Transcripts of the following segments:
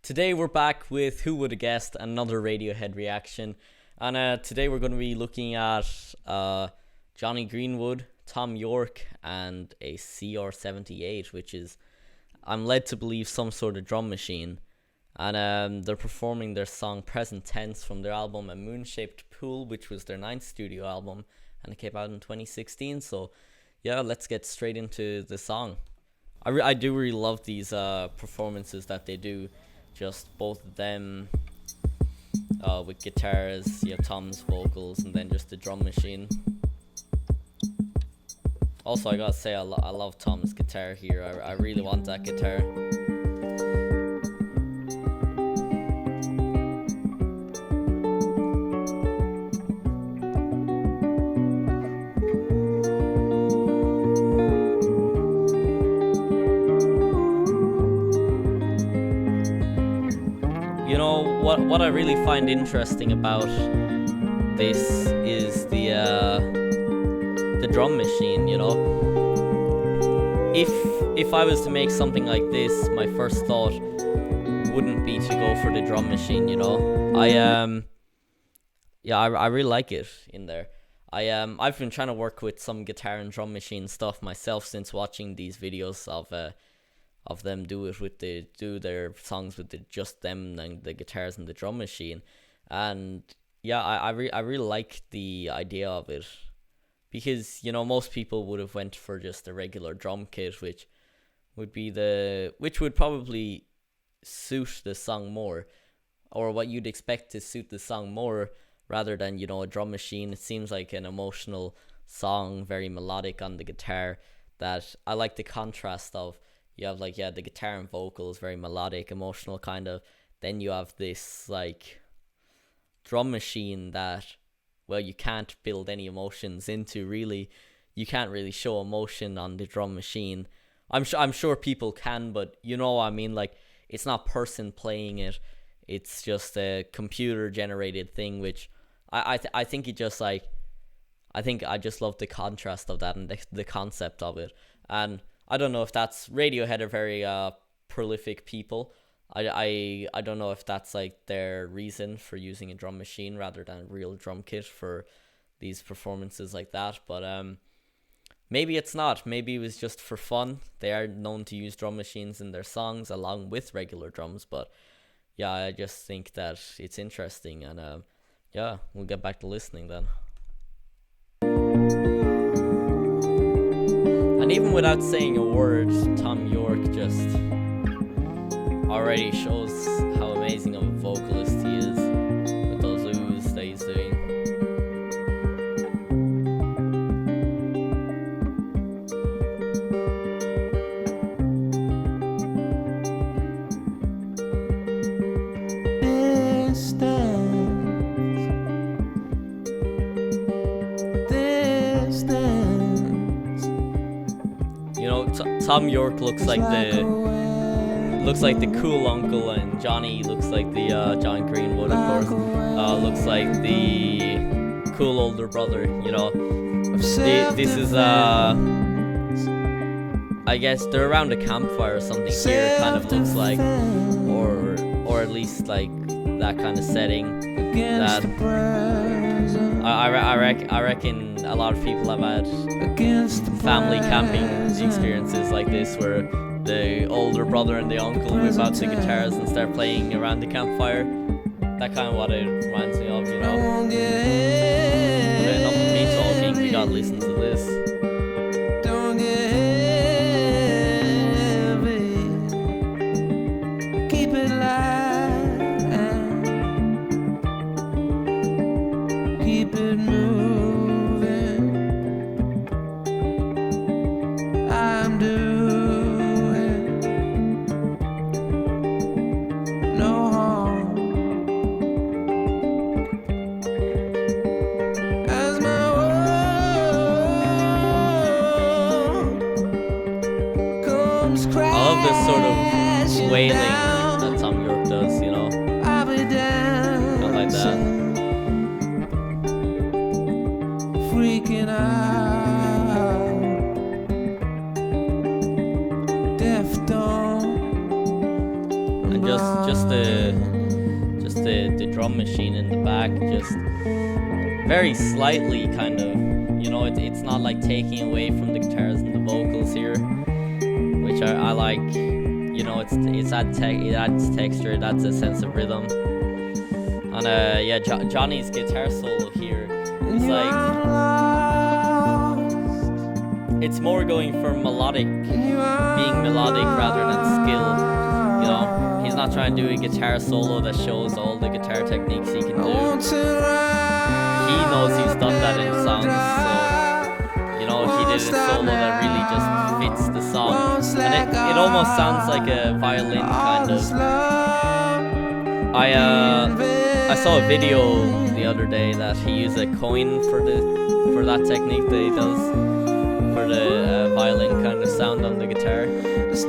Today we're back with Who Would Have Guessed, another Radiohead reaction. And today we're going to be looking at Jonny Greenwood, Thom Yorke, and a CR78, which is, I'm led to believe, some sort of drum machine. And they're performing their song Present Tense from their album A Moon-Shaped Pool, which was their 9th studio album, and it came out in 2016. So yeah, let's get straight into the song. I do really love these performances that they do, just both of them with guitars, you have Thom's vocals, and then just the drum machine. Also, I gotta say, I love Thom's guitar here. I really want that guitar. You know, what I really find interesting about this is the drum machine, you know. If I was to make something like this, my first thought wouldn't be to go for the drum machine, you know. I really like it in there. I've been trying to work with some guitar and drum machine stuff myself since watching these videos of them do their songs with just them and the guitars and the drum machine. And yeah, I really like the idea of it, because, you know, most people would have went for just a regular drum kit, which would probably suit the song more, or what you'd expect to suit the song more, rather than, you know, a drum machine. It seems like an emotional song, very melodic on the guitar, that I like the contrast of. You have, like, yeah, the guitar and vocals, very melodic, emotional kind of. Then you have this, like, drum machine that, well, you can't build any emotions into, really. You can't really show emotion on the drum machine. I'm sure people can, but, you know what I mean? Like, it's not person playing it. It's just a computer-generated thing, which I think it just, like, I think I just love the contrast of that and the concept of it. And I don't know if that's, Radiohead are very prolific people. I don't know if that's, like, their reason for using a drum machine rather than a real drum kit for these performances like that. But maybe it's not. Maybe it was just for fun. They are known to use drum machines in their songs along with regular drums. But yeah, I just think that it's interesting. And yeah, we'll get back to listening then. And even without saying a word, Thom Yorke just already shows how amazing of a vocalist he is with those oohs that he's doing. You know, Thom Yorke looks like the cool uncle, and Jonny looks like the John Greenwood, of course, looks like the cool older brother. You know, this is I guess they're around a campfire or something here. It kind of looks like, or at least like that kind of setting. That I reckon a lot of people have had family camping experiences like this, where the older brother and the uncle whip out the guitars and start playing around the campfire. That kind of what it reminds me of, you know. But enough of me talking, we gotta listen to this. Don't get heavy. Keep it light. Keep it moving. I'm doing no harm. As my world comes I love this sort of crashing wailing down, that Thom Yorke does, you know. I'll be down. Not like that. Freaking out. Deaf, dumb. And just the drum machine in the back, just very slightly kind of, it's not like taking away from the guitars and the vocals here, which I like. It adds texture, it adds a sense of rhythm. And Jonny's guitar solo here is like, it's more going for being melodic rather than skill. He's not trying to do a guitar solo that shows all the guitar techniques he can do. He knows he's done that in songs, so he did a solo that really just fits the song, and it almost sounds like a violin kind of. I saw a video the other day that he used a coin for that technique that he does for the violin kind of sound on the guitar. He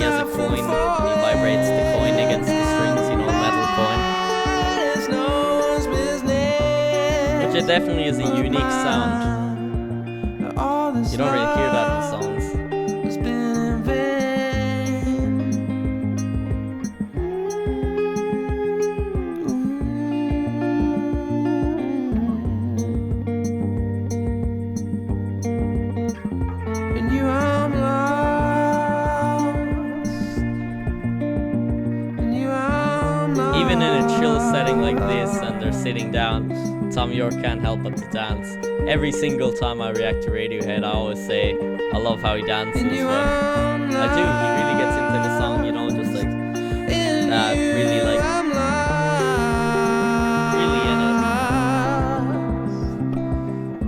has a coin and he vibrates the coin against the strings, metal coin. Which it definitely is a unique sound. You don't really hear that in songs. Even in a chill setting like this and they're sitting down, Thom Yorke can't help but to dance. Every single time I react to Radiohead, I always say I love how he dances, but I do. He really gets into the song, just like that, really in it.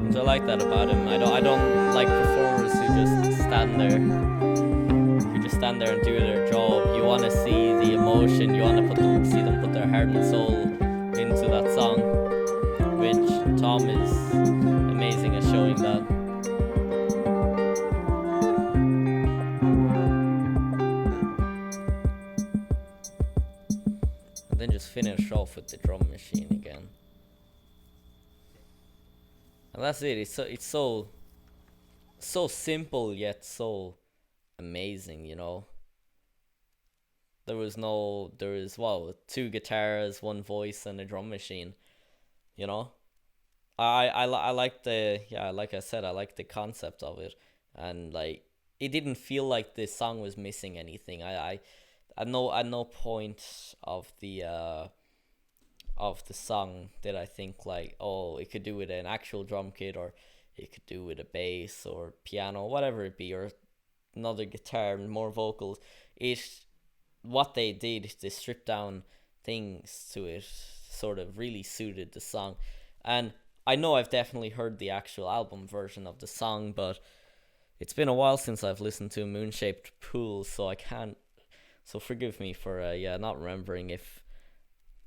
And I like that about him. I don't like performers who just stand there. Stand there and do their job. You want to see the emotion. You want to see them put their heart and soul into that song, which Thom is amazing at showing that. And then just finish off with the drum machine again. And that's it. It's so simple yet so amazing. There is two guitars, one voice, and a drum machine. I like like I said, I like the concept of it, and like it didn't feel like this song was missing anything. I at no point of the song did I think like, oh, it could do with an actual drum kit, or it could do with a bass or piano, whatever it be, or another guitar and more vocals. What they did, they stripped down things to it, sort of really suited the song. And I know I've definitely heard the actual album version of the song, but it's been a while since I've listened to Moon-Shaped Pool, so I can't. So forgive me for not remembering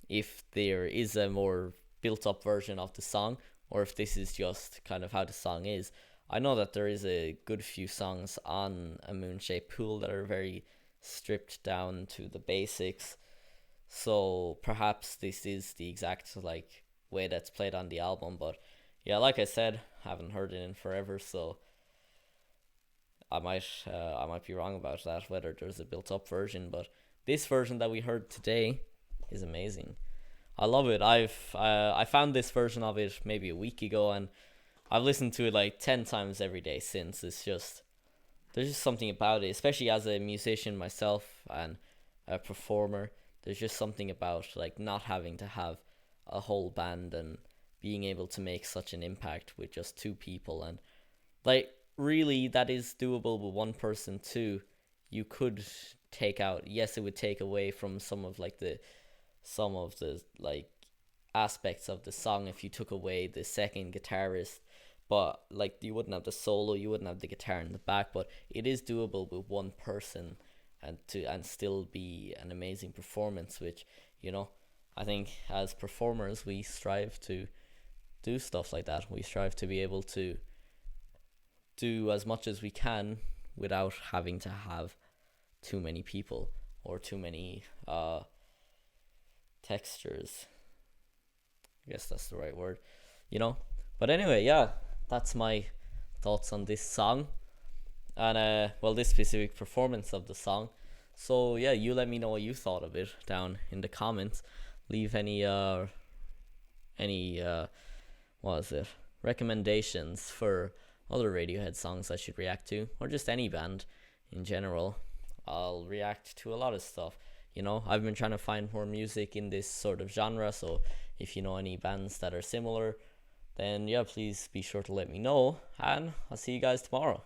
if there is a more built up version of the song, or if this is just kind of how the song is. I know that there is a good few songs on A Moon-Shaped Pool that are very stripped down to the basics, so perhaps this is the exact like way that's played on the album. But yeah, like I said, haven't heard it in forever, so I might be wrong about that, whether there's a built up version. But this version that we heard today is amazing. I love it. I found this version of it maybe a week ago, and I've listened to it like 10 times every day since. There's just something about it, especially as a musician myself and a performer. There's just something about like not having to have a whole band and being able to make such an impact with just two people. And like really that is doable with one person too. You could take out, yes, it would take away from some of the like aspects of the song if you took away the second guitarist. But like you wouldn't have the solo, you wouldn't have the guitar in the back, but it is doable with one person and still be an amazing performance, which, I think as performers we strive to do stuff like that. We strive to be able to do as much as we can without having to have too many people or too many textures. I guess that's the right word, But anyway, yeah. That's my thoughts on this song and this specific performance of the song. So yeah, you let me know what you thought of it down in the comments. Leave any what is it, recommendations for other Radiohead songs I should react to, or just any band in general. I'll react to a lot of stuff. I've been trying to find more music in this sort of genre, so if you know any bands that are similar, then yeah, please be sure to let me know, and I'll see you guys tomorrow.